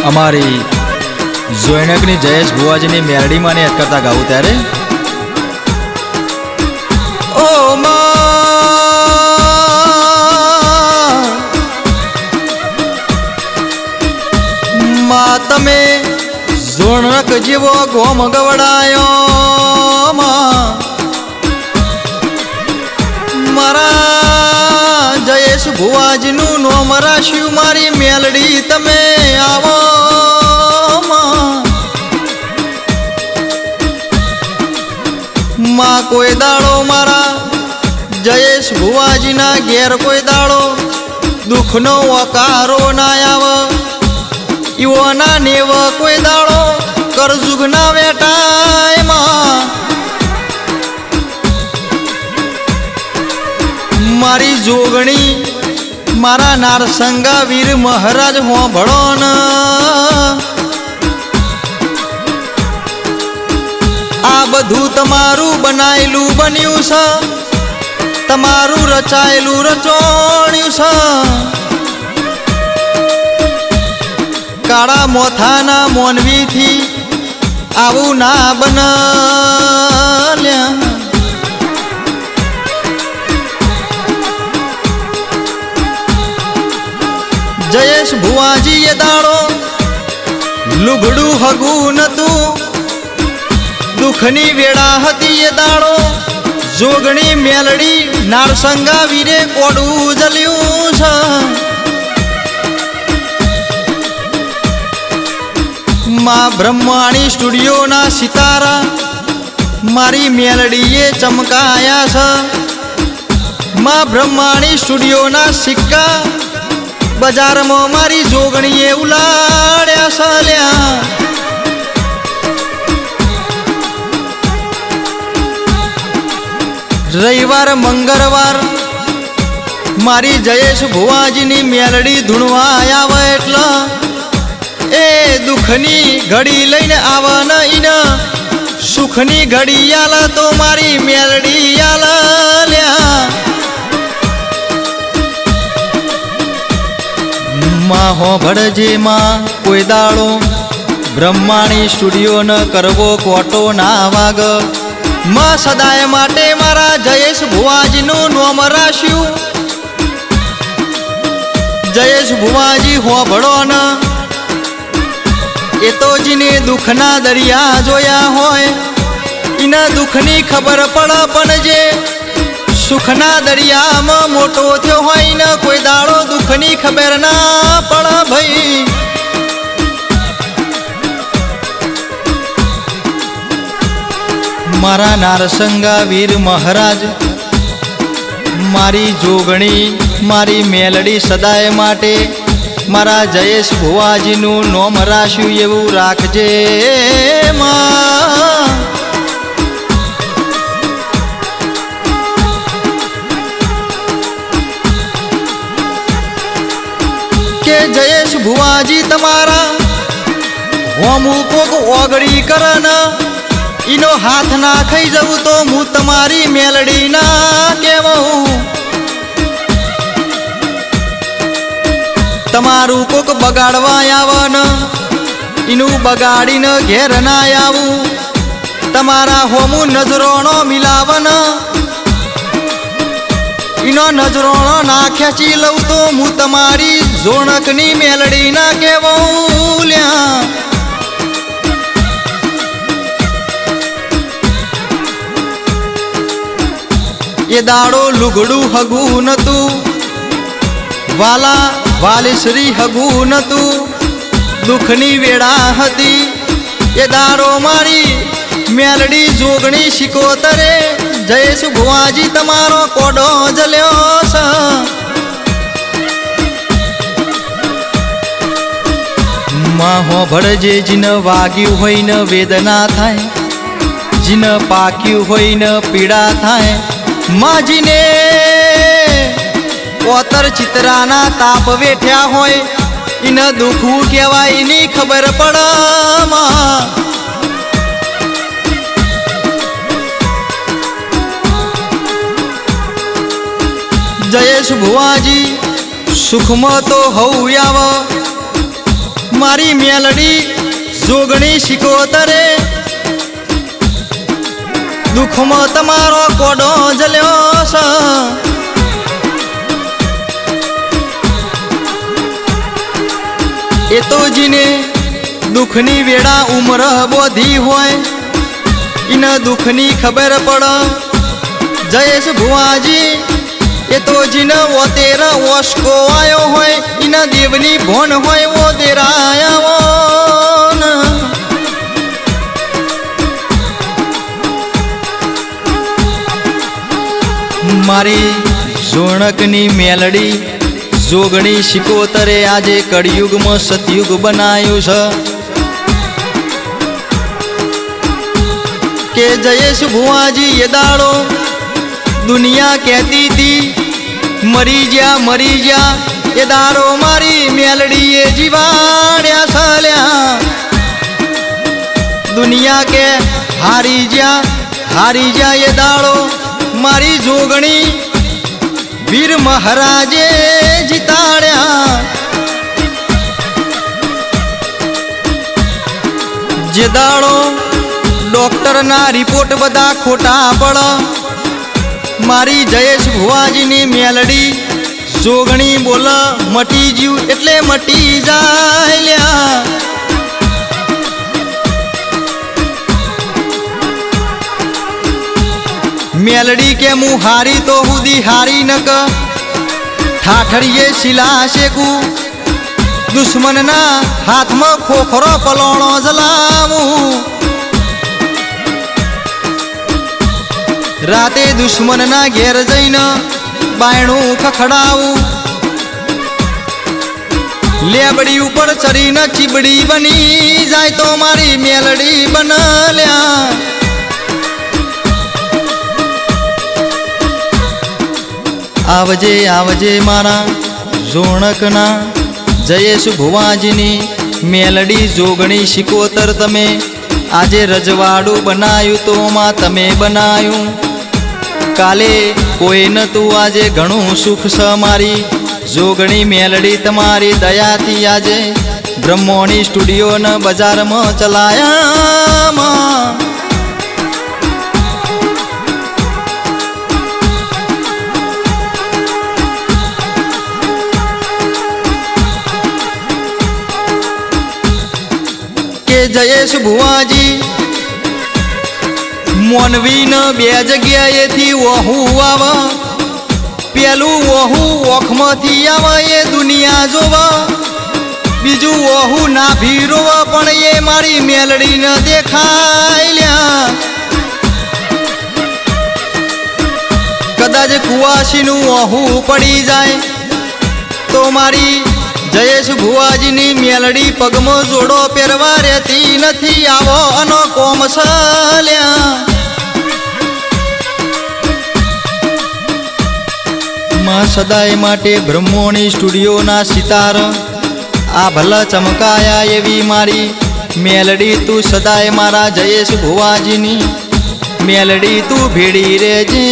અમારી જોઈનકની જયેશ ભુવાજીની મેરડીમાં ને કરતા ગાવું ત્યારે ઓ માં તમે જોણક જેવો ગોમ ગવડાયો મારા જયેશ ભુવાજીનું નોમ રાખ્યું મારી મેલડી તમે આવો માં કોઈ દાડો મારા જયેશ ભુવાજીના ઘેર કોઈ દાડો દુઃખનો વકારો ના આવે ઈવોના નેવ કોઈ દાડો કરજુગના વેટાયમાં મારી જોગણી મારા નારસંગા વીર મહારાજ હોંભળો ન આ બધું તમારું બનાયેલું બન્યું છે તમારું રચાયેલું રચોણ્યું છે કાળા મોથાના મોનવીથી આવું ના બનલ્યા જયેશ ભુવાજી એ દાડો લુગડું હગું નતું દુઃખની વેળા હતી એ દાડો જોગણી મેલડી નારસંગા વીરે કોડું જલ્યું છે માં બ્રહ્માણી સ્ટુડિયોના સિતારા મારી મેલડીએ ચમકાયા છે માં બ્રહ્માણી સ્ટુડિયોના સિક્કા બજારમાં મારી જોગણીએ ઉલાડ્યા સાલ્યા રવિવાર મંગળવાર મારી જયેશ ભુવાજીની મેલડી ધૂણવા આવે એટલે એ દુઃખની ઘડી લઈને આવે ને ઈને સુખની ઘડી આલે તો મારી મેલડી આલ્યા માં હોભળજે માં કોઈ દાડો બ્રહ્માણી સ્ટુડિયો ન કરવો કોટો ના વાગ માં સદાય માટે મારા જયેશ ભુવાજીનું નોમ રાખ્યું જયેશ ભુવાજી હોભળો ન એ તો જીને દુઃખના દરિયા જોયા હોય એના દુઃખની ખબર પડે પણ જે સુખના દરિયામાં મોટો થયો હોય ને કોઈ દાડો દુઃખની ખબર ના પડે ભાઈ મારા નારસંગા વીર મહારાજ મારી જોગણી મારી મેલડી સદાય માટે મારા જયેશ ભુવાજીનું નોમ રાખ્યું એવું રાખજે માં કે જયેશ ભુવાજી તમારા હોમું કોક ઓગળી કરે ને ઈનો હાથ ના ખાઈ જવું તો હું તમારી મેલડી ના કહેવું તમારું કોક બગાડવા આવે ને ઈનું બગાડીને ઘેર ના આવું તમારા હોમું નજરોનો મિલાવન ઈનો નજરોનો ના ખેંચી લઉં તો હું તમારી જોણકની મેલડી ના કહેવું લ્યા એ દાડો લુગડું હગું નતું વાલા વાલીશ્રી હગું નતું દુઃખની વેળા હતી એ દાડો મારી મેલડી જોગણી શિકોતરે જયેશ ભુવાજી તમારો કોડો જલ્યો છે માં હોભળજે જીને વાગ્યું હોય ને વેદના થાય જીને પાક્યું હોય ને પીડા થાય માજીને ઓતર ચિત્રાના તાપ વેઠ્યા હોય એને દુખવું કહેવાય એની ખબર પડે જયેશ ભુવાજી સુખમાં તો હઉ આવ મારી મેલડી જોગણી શિકોતરે દુઃખમાં તમારો કોડો જલ્યો છે. એ તો જીને દુઃખની વેળા ઉમર બોધી હોય એને દુઃખની ખબર પડ. જયેશ ભુવાજી એ તો જીને ઓતેર ઓશકો આવ્યો હોય એના દેવની ભોન હોય ઓ દેરાયા મારી જોણકની મેલડી જોગણી શિકોતરે આજે કળિયુગમાં સતયુગ બનાવ્યું છે. કે જયેશ ભુવાજી એ દાડો દુનિયા કહેતી હતી મરી જા એ દાડો મારી મેલડીએ જીવાડ્યા છલ્યા. દુનિયા કે હારી જા એ દાડો મારી જોગણી વીર મહારાજે જીતાડ્યા. જે દાડો ડોક્ટરના રિપોર્ટ બધા ખોટા પડ મારી જયેશ ભુવાજીની મેલડી જોગણી બોલ મટી જ્યું એટલે મટી જાય. મેલડી કે હું હારી તો હુદી હારી નક ઠાઠડીએ શિલા શેકું દુશ્મનના હાથમાં ખોખરો પલોણો જલાવું. રાતે દુશ્મનના ઘેર જઈને બાયણું ખખડાવું. લેબડી ઉપર ચરીને ચીબડી બની જાય તો મારી મેલડી બનલ્યા. આવજે મારા જોણકના જયેશ ભુવાજીની મેલડી જોગણી શિકોતર તમે આજે રજવાડું બનાવ્યું તો માં તમે બનાવ્યું. કાલે કોઈ નતું આજે ઘણું સુખ છે મારી જોગણી મેલડી તમારી દયાથી આજે બ્રહ્મોની સ્ટુડિયોને બજારમાં ચલાયા. જયેશ ભુવાજી મોનવીને બે જગ્યાએથી વહુ આવે. પેલું વહુ ઓખમાંથી આવે એ દુનિયા જોવે. બીજું વહુ ના ભીરોવે પણ એ મારી મેલડીને દેખાય. કદાચ કુવાસીનું વહુ પડી જાય તો મારી જયેશ ભુવાજીની મેલડી પગમાં જોડો પહેરવા રહેતી નથી. આવો અનો કોમ સલ્યા. માં સદાય માટે બ્રહ્મોની સ્ટુડિયોના સિતાર આ ભલા ચમકાયા એવી મારી મેલડી તું સદાય મારા જયેશ ભુવાજીની મેલડી તું ભેડી રહેજે.